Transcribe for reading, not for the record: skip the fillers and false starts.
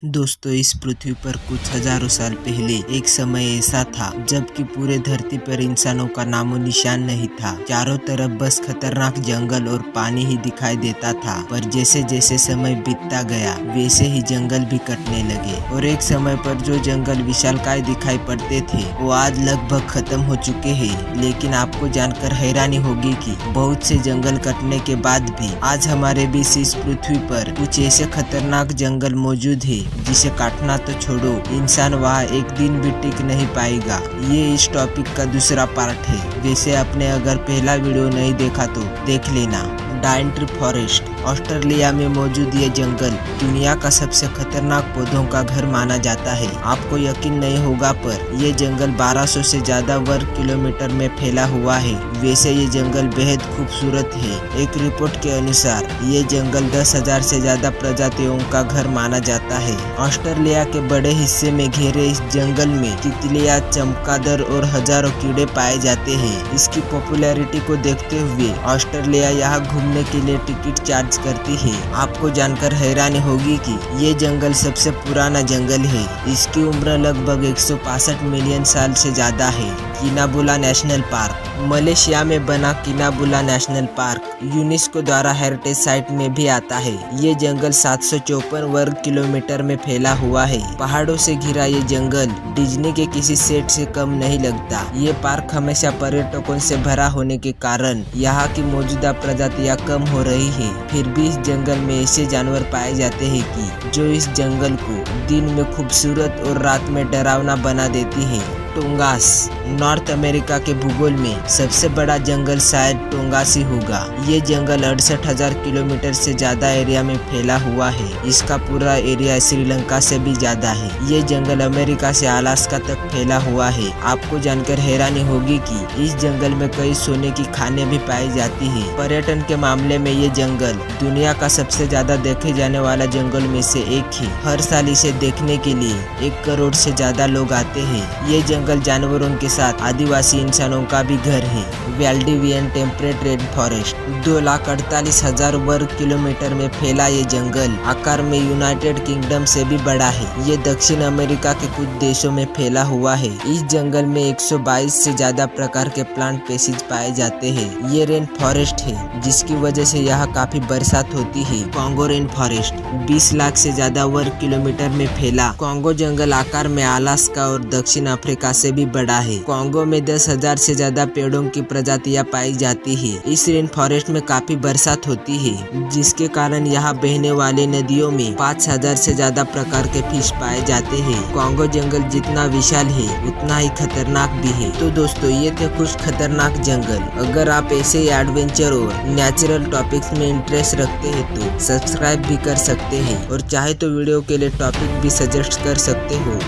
दोस्तों, इस पृथ्वी पर कुछ हजारों साल पहले एक समय ऐसा था जबकि पूरे धरती पर इंसानों का नामो निशान नहीं था। चारों तरफ बस खतरनाक जंगल और पानी ही दिखाई देता था। पर जैसे जैसे समय बीतता गया वैसे ही जंगल भी कटने लगे और एक समय पर जो जंगल विशालकाय दिखाई पड़ते थे वो आज लगभग खत्म हो चुके हैं। लेकिन आपको जानकर हैरानी होगी कि बहुत से जंगल कटने के बाद भी आज हमारे बीच इस पृथ्वी पर कुछ ऐसे खतरनाक जंगल मौजूद है जिसे काटना तो छोड़ो, इंसान वहाँ एक दिन भी टिक नहीं पाएगा। ये इस टॉपिक का दूसरा पार्ट है। वैसे आपने अगर पहला वीडियो नहीं देखा तो देख लेना। डाइनट्री फॉरेस्ट ऑस्ट्रेलिया में मौजूद ये जंगल दुनिया का सबसे खतरनाक पौधों का घर माना जाता है। आपको यकीन नहीं होगा पर यह जंगल 1200 से ज्यादा वर्ग किलोमीटर में फैला हुआ है। वैसे ये जंगल बेहद खूबसूरत है। एक रिपोर्ट के अनुसार ये जंगल 10,000 से ज्यादा प्रजातियों का घर माना जाता है। ऑस्ट्रेलिया के बड़े हिस्से में घेरे इस जंगल में तितलियां, चमगादड़ और हजारों कीड़े पाए जाते हैं। इसकी पॉपुलैरिटी को देखते हुए ऑस्ट्रेलिया यहाँ घूमने के लिए टिकट चार्ज करती है। आपको जानकर हैरानी होगी कि ये जंगल सबसे पुराना जंगल है। इसकी उम्र लगभग 165 मिलियन साल से ज्यादा है। किनाबुला नेशनल पार्क मलेशिया में बना किनाबुला नेशनल पार्क यूनेस्को द्वारा हेरिटेज साइट में भी आता है। ये जंगल 754 वर्ग किलोमीटर में फैला हुआ है। पहाड़ों से घिरा ये जंगल डिज्नी के किसी सेट से कम नहीं लगता। ये पार्क हमेशा पर्यटकों से भरा होने के कारण यहाँ की मौजूदा प्रजातियां कम हो रही है। फिर भी इस जंगल में ऐसे जानवर पाए जाते हैं कि जो इस जंगल को दिन में खूबसूरत और रात में डरावना बना देती है। टोंगास नॉर्थ अमेरिका के भूगोल में सबसे बड़ा जंगल शायद टोंगास ही होगा। ये जंगल 68,000 किलोमीटर से ज्यादा एरिया में फैला हुआ है। इसका पूरा एरिया श्रीलंका से भी ज्यादा है। ये जंगल अमेरिका से अलास्का तक फैला हुआ है। आपको जानकर हैरानी होगी कि इस जंगल में कई सोने की खानें भी पाई जाती है। पर्यटन के मामले में ये जंगल दुनिया का सबसे ज्यादा देखे जाने वाला जंगल में से एक है। हर साल इसे देखने के लिए 1 करोड़ से ज्यादा लोग आते हैं। ये जंगल जानवरों के साथ आदिवासी इंसानों का भी घर है। वेल्डिवियन टेम्परेट रेन फॉरेस्ट 2,48,000 वर्ग किलोमीटर में फैला ये जंगल आकार में यूनाइटेड किंगडम से भी बड़ा है। ये दक्षिण अमेरिका के कुछ देशों में फैला हुआ है। इस जंगल में 122 से ज्यादा प्रकार के प्लांट स्पीशीज पाए जाते हैं। ये रेन फॉरेस्ट है जिसकी वजह से यहाँ काफी बरसात होती है। कॉन्गो रेन फॉरेस्ट 20 लाख से ज्यादा वर्ग किलोमीटर में फैला कॉन्गो जंगल आकार में अलास्का और दक्षिण अफ्रीका से भी बड़ा है। कॉन्गो में 10,000 से ज्यादा पेड़ों की प्रजातियां पाई जाती है। इस रेन फॉरेस्ट में काफी बरसात होती है जिसके कारण यहाँ बहने वाले नदियों में 5,000 से ज्यादा प्रकार के फिश पाए जाते हैं। कॉन्गो जंगल जितना विशाल है उतना ही खतरनाक भी है। तो दोस्तों, ये थे कुछ खतरनाक जंगल। अगर आप ऐसे ही एडवेंचर और नेचुरल टॉपिक्स में इंटरेस्ट रखते हैं तो सब्सक्राइब भी कर सकते हैं और चाहे तो वीडियो के लिए टॉपिक भी सजेस्ट कर सकते हो।